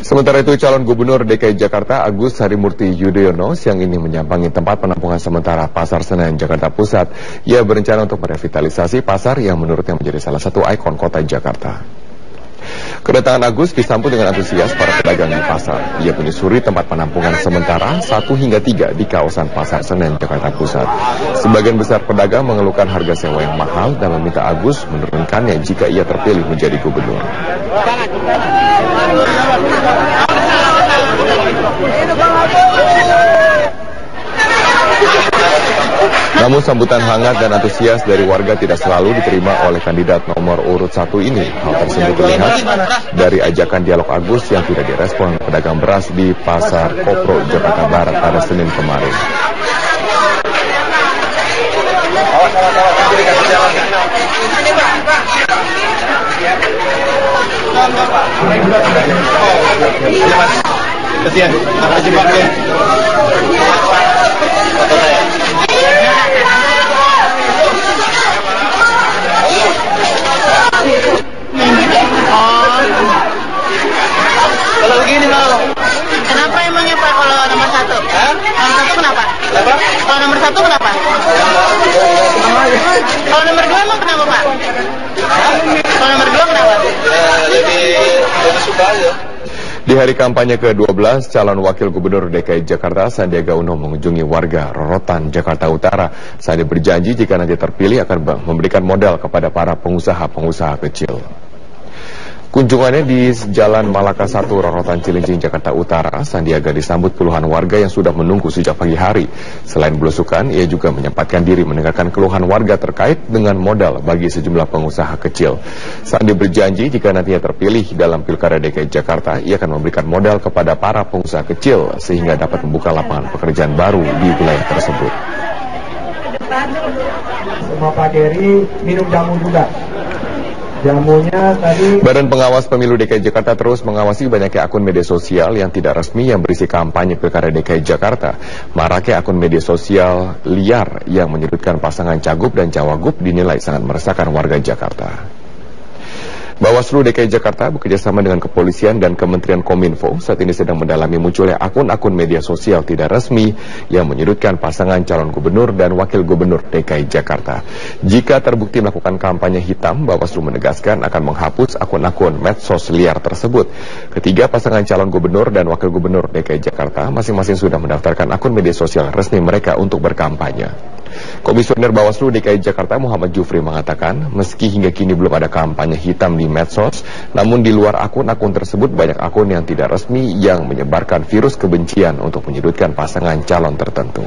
Sementara itu, calon gubernur DKI Jakarta Agus Harimurti Yudhoyono siang ini menyambangi tempat penampungan sementara Pasar Senen, Jakarta Pusat. Ia berencana untuk merevitalisasi pasar yang menurutnya menjadi salah satu ikon kota Jakarta. Kedatangan Agus disambut dengan antusias para pedagang di pasar. Ia menyusuri tempat penampungan sementara 1 hingga 3 di kawasan Pasar Senen, Jakarta Pusat. Sebagian besar pedagang mengeluhkan harga sewa yang mahal dan meminta Agus menurunkannya jika ia terpilih menjadi gubernur. Namun sambutan hangat dan antusias dari warga tidak selalu diterima oleh kandidat nomor urut 1 ini. Hal tersebut terlihat dari ajakan dialog Agus yang tidak direspon pedagang beras di Pasar Kopro, Jakarta Barat pada Senin kemarin. Kalau begini mau. Kenapa emangnya Pak kalau nomor 1? Nomor 1 kenapa? Kalau nomor 1 kenapa? Kalau nomor 2 emang kenapa Pak? Kalau nomor 2 kenapa? Lebih suka aja. Di hari kampanye ke-12, calon wakil gubernur DKI Jakarta Sandiaga Uno mengunjungi warga Rorotan, Jakarta Utara. Sandi berjanji jika nanti terpilih akan memberikan modal kepada para pengusaha-pengusaha kecil. Kunjungannya di Jalan Malaka 1, Rorotan Cilincing, Jakarta Utara, Sandiaga disambut puluhan warga yang sudah menunggu sejak pagi hari. Selain belusukan, ia juga menyempatkan diri mendengarkan keluhan warga terkait dengan modal bagi sejumlah pengusaha kecil. Sandi berjanji jika nantinya terpilih dalam Pilkada DKI Jakarta, ia akan memberikan modal kepada para pengusaha kecil sehingga dapat membuka lapangan pekerjaan baru di wilayah tersebut. Semua Pak Dery minum jamu juga. Jamunya tadi. Badan Pengawas Pemilu DKI Jakarta terus mengawasi banyaknya akun media sosial yang tidak resmi yang berisi kampanye Pilkada DKI Jakarta. Maraknya akun media sosial liar yang menyudutkan pasangan cagup dan cawagup dinilai sangat meresahkan warga Jakarta. Bawaslu DKI Jakarta bekerjasama dengan kepolisian dan Kementerian Kominfo saat ini sedang mendalami munculnya akun-akun media sosial tidak resmi yang menyudutkan pasangan calon gubernur dan wakil gubernur DKI Jakarta. Jika terbukti melakukan kampanye hitam, Bawaslu menegaskan akan menghapus akun-akun medsos liar tersebut. Ketiga pasangan calon gubernur dan wakil gubernur DKI Jakarta masing-masing sudah mendaftarkan akun media sosial resmi mereka untuk berkampanye. Komisioner Bawaslu DKI Jakarta Muhammad Jufri mengatakan, meski hingga kini belum ada kampanye hitam di medsos, namun di luar akun-akun tersebut banyak akun yang tidak resmi yang menyebarkan virus kebencian untuk menyudutkan pasangan calon tertentu.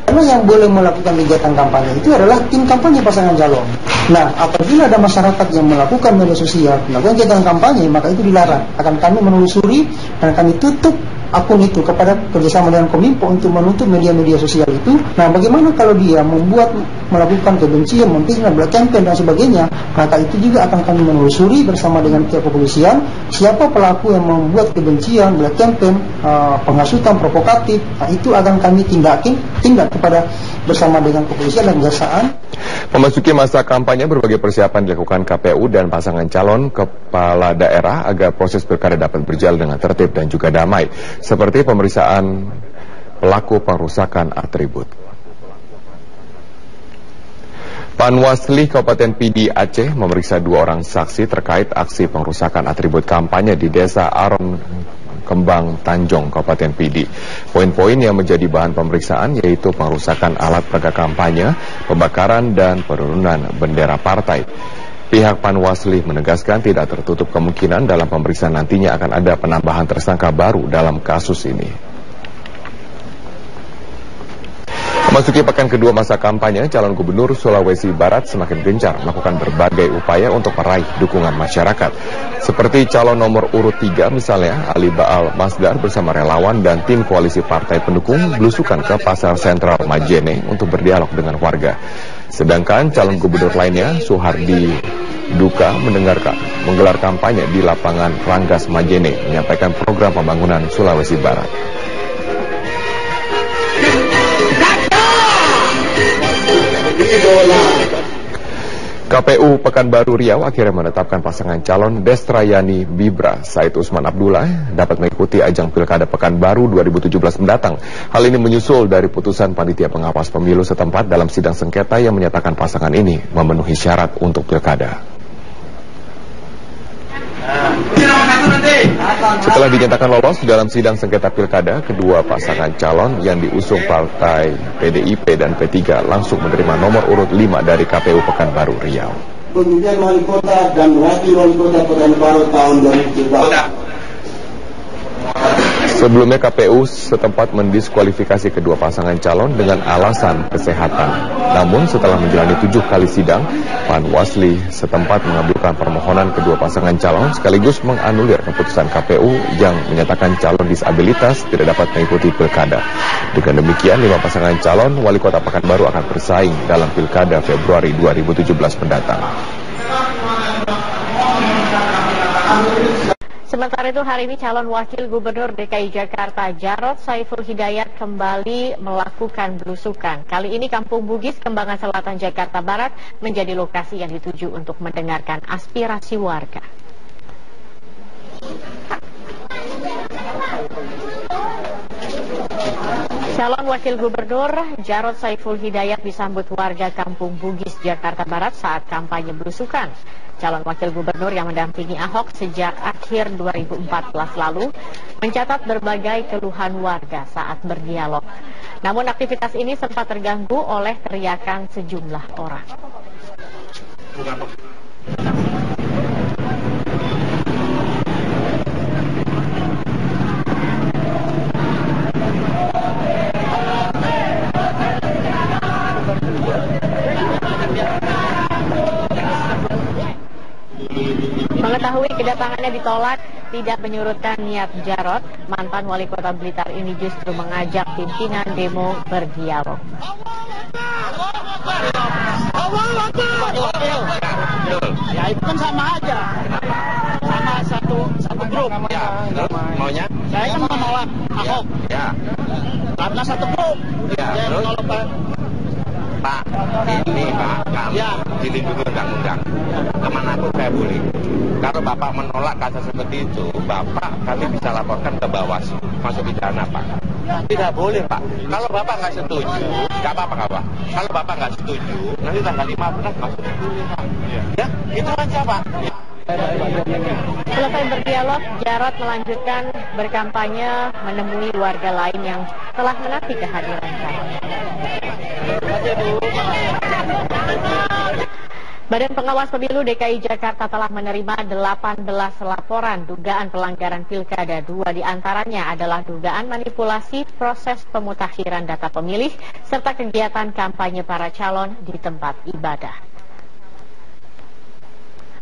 Karena yang boleh melakukan kegiatan kampanye itu adalah tim kampanye pasangan calon. Nah, apabila ada masyarakat yang melakukan media sosial, melakukan kegiatan kampanye, maka itu dilarang. Akan kami menelusuri dan kami tutup akun itu kepada kerjasama dengan Kominfo untuk menutup media-media sosial itu. Nah, bagaimana kalau dia melakukan kebencian, memfitnah, black campaign dan sebagainya, maka itu juga akan kami menelusuri bersama dengan pihak kepolisian siapa pelaku yang membuat kebencian, black campaign, penghasutan, provokatif. Nah, itu akan kami tindak kepada bersama dengan kepolisian dan kejaksaan. Memasuki masa kampanye, berbagai persiapan dilakukan KPU dan pasangan calon kepala daerah agar proses pilkada dapat berjalan dengan tertib dan juga damai, seperti pemeriksaan pelaku pengrusakan atribut. Panwasli Kabupaten Pidi Aceh memeriksa 2 orang saksi terkait aksi pengrusakan atribut kampanye di Desa Aron Kembang Tanjong, Kabupaten Pidi. Poin-poin yang menjadi bahan pemeriksaan yaitu pengrusakan alat peraga kampanye, pembakaran, dan penurunan bendera partai. Pihak Panwasli menegaskan tidak tertutup kemungkinan dalam pemeriksaan nantinya akan ada penambahan tersangka baru dalam kasus ini. Memasuki pekan kedua masa kampanye, calon gubernur Sulawesi Barat semakin gencar melakukan berbagai upaya untuk meraih dukungan masyarakat. Seperti calon nomor urut 3 misalnya, Ali Baal Masdar bersama relawan dan tim koalisi partai pendukung belusukan ke Pasar Sentral Majene untuk berdialog dengan warga. Sedangkan calon gubernur lainnya, Suhardi Duka, menggelar kampanye di lapangan Ranggas Majene, menyampaikan program pembangunan Sulawesi Barat. KPU Pekanbaru Riau akhirnya menetapkan pasangan calon Destrayani Bibra Said Usman Abdullah dapat mengikuti ajang Pilkada Pekanbaru 2017 mendatang. Hal ini menyusul dari putusan panitia pengawas pemilu setempat dalam sidang sengketa yang menyatakan pasangan ini memenuhi syarat untuk pilkada. Setelah dinyatakan lolos dalam sidang sengketa pilkada, kedua pasangan calon yang diusung partai PDIP dan P3 langsung menerima nomor urut 5 dari KPU Pekanbaru Riau. Pemilihan wali kota dan wakil wali kota Pekanbaru tahun 2017. Sebelumnya KPU setempat mendiskualifikasi kedua pasangan calon dengan alasan kesehatan. Namun setelah menjalani 7 kali sidang, Panwasli setempat mengabulkan permohonan kedua pasangan calon sekaligus menganulir keputusan KPU yang menyatakan calon disabilitas tidak dapat mengikuti pilkada. Dengan demikian, 5 pasangan calon wali kota Pekanbaru akan bersaing dalam pilkada Februari 2017 mendatang. Sementara itu hari ini calon wakil gubernur DKI Jakarta Jarod Saiful Hidayat kembali melakukan belusukan. Kali ini Kampung Bugis, Kembangan Selatan, Jakarta Barat menjadi lokasi yang dituju untuk mendengarkan aspirasi warga. Calon wakil gubernur Jarod Saiful Hidayat disambut warga Kampung Bugis, Jakarta Barat saat kampanye belusukan. Calon wakil gubernur yang mendampingi Ahok sejak akhir 2014 lalu mencatat berbagai keluhan warga saat berdialog. Namun aktivitas ini sempat terganggu oleh teriakan sejumlah orang. Mengetahui kedatangannya ditolak tidak menyurutkan niat Jarod, mantan wali kota Blitar ini justru mengajak pimpinan demo berdialog. Ya itu kan sama aja, sama satu grup. Ya, maunya? Saya kan menolak Ahok. Ya. Karena satu grup. Ya, terus? Pak, ini Pak, kami dilindungi undang-undang. Kemanapun saya boleh. Kalau Bapak menolak kasus seperti itu, Bapak kami bisa laporkan ke Bawaslu, masuk pidana Pak. Tidak boleh Pak. Kalau Bapak nggak setuju, nggak apa-apa. Kalau Bapak nggak setuju, nanti tanggal 15 masuk dulu Pak. Ya, itu aja Pak. Selesai berdialog, Jarod melanjutkan berkampanye menemui warga lain yang telah menanti kehadirannya. Badan Pengawas Pemilu DKI Jakarta telah menerima 18 laporan dugaan pelanggaran Pilkada. 2 diantaranya adalah dugaan manipulasi proses pemutakhiran data pemilih serta kegiatan kampanye para calon di tempat ibadah.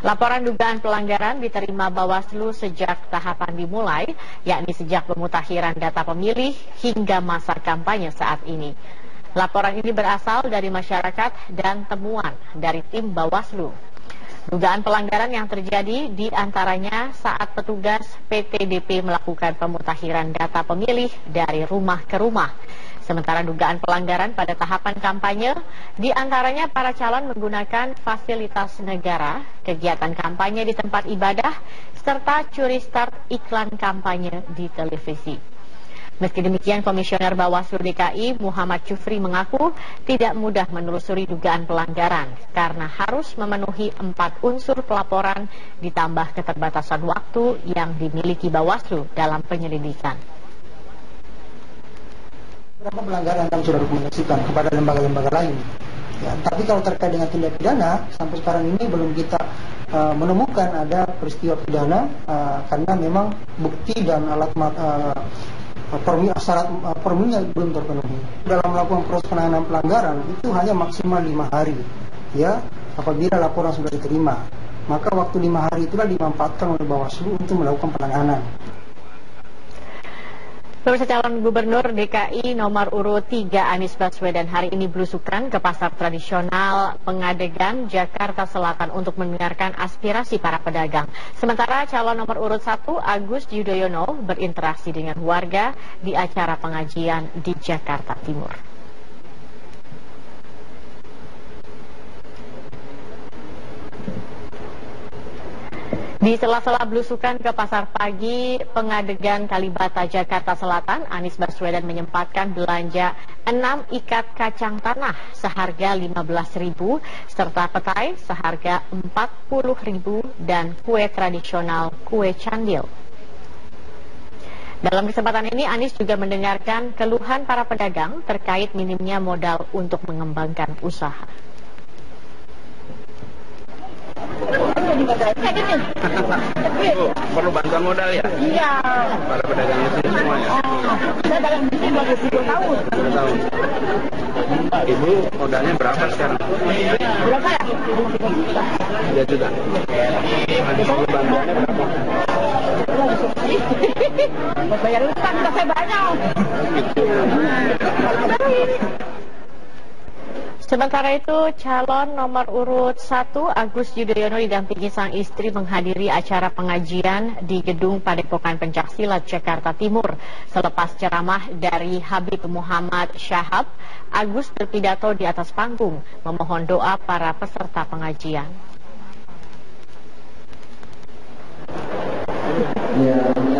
Laporan dugaan pelanggaran diterima Bawaslu sejak tahapan dimulai, yakni sejak pemutakhiran data pemilih hingga masa kampanye saat ini. Laporan ini berasal dari masyarakat dan temuan dari tim Bawaslu. Dugaan pelanggaran yang terjadi di antaranya saat petugas PTDP melakukan pemutakhiran data pemilih dari rumah ke rumah. Sementara dugaan pelanggaran pada tahapan kampanye, di antaranya para calon menggunakan fasilitas negara, kegiatan kampanye di tempat ibadah, serta curi start iklan kampanye di televisi. Meski demikian, Komisioner Bawaslu DKI Muhammad Jufri mengaku tidak mudah menelusuri dugaan pelanggaran karena harus memenuhi 4 unsur pelaporan ditambah keterbatasan waktu yang dimiliki Bawaslu dalam penyelidikan. Berapa pelanggaran kami sudah dokumentasikan kepada lembaga-lembaga lain. Ya, tapi kalau terkait dengan tindak pidana, sampai sekarang ini belum kita menemukan ada peristiwa pidana karena memang bukti dan alat syarat formilnya belum terpenuhi. Dalam melakukan proses penanganan pelanggaran itu hanya maksimal 5 hari. Ya, apabila laporan sudah diterima, maka waktu 5 hari itulah dimanfaatkan oleh Bawaslu untuk melakukan penanganan. Pemirsa, calon gubernur DKI nomor urut 3 Anies Baswedan hari ini belusukan ke pasar tradisional Pengadegan, Jakarta Selatan untuk mendengarkan aspirasi para pedagang. Sementara calon nomor urut 1 Agus Yudhoyono berinteraksi dengan warga di acara pengajian di Jakarta Timur. Di sela-sela belusukan ke pasar pagi Pengadegan Kalibata, Jakarta Selatan, Anies Baswedan menyempatkan belanja 6 ikat kacang tanah seharga Rp15.000 serta petai seharga Rp40.000 dan kue tradisional kue candil. Dalam kesempatan ini, Anies juga mendengarkan keluhan para pedagang terkait minimnya modal untuk mengembangkan usaha. Perlu bantuan modal ya? Iya. Para pedagang itu semuanya. Saya dagang di sini 22 tahun. 2 tahun. Ibu modalnya berapa sekarang? Berapa ya? 3 juta. Bantuannya berapa? Buat bayar utang udah saya banyak. Sementara itu, calon nomor urut 1 Agus Yudhoyono didampingi sang istri menghadiri acara pengajian di Gedung Padepokan Pencaksilat, Jakarta Timur. Selepas ceramah dari Habib Muhammad Syahab, Agus berpidato di atas panggung, memohon doa para peserta pengajian. Ya.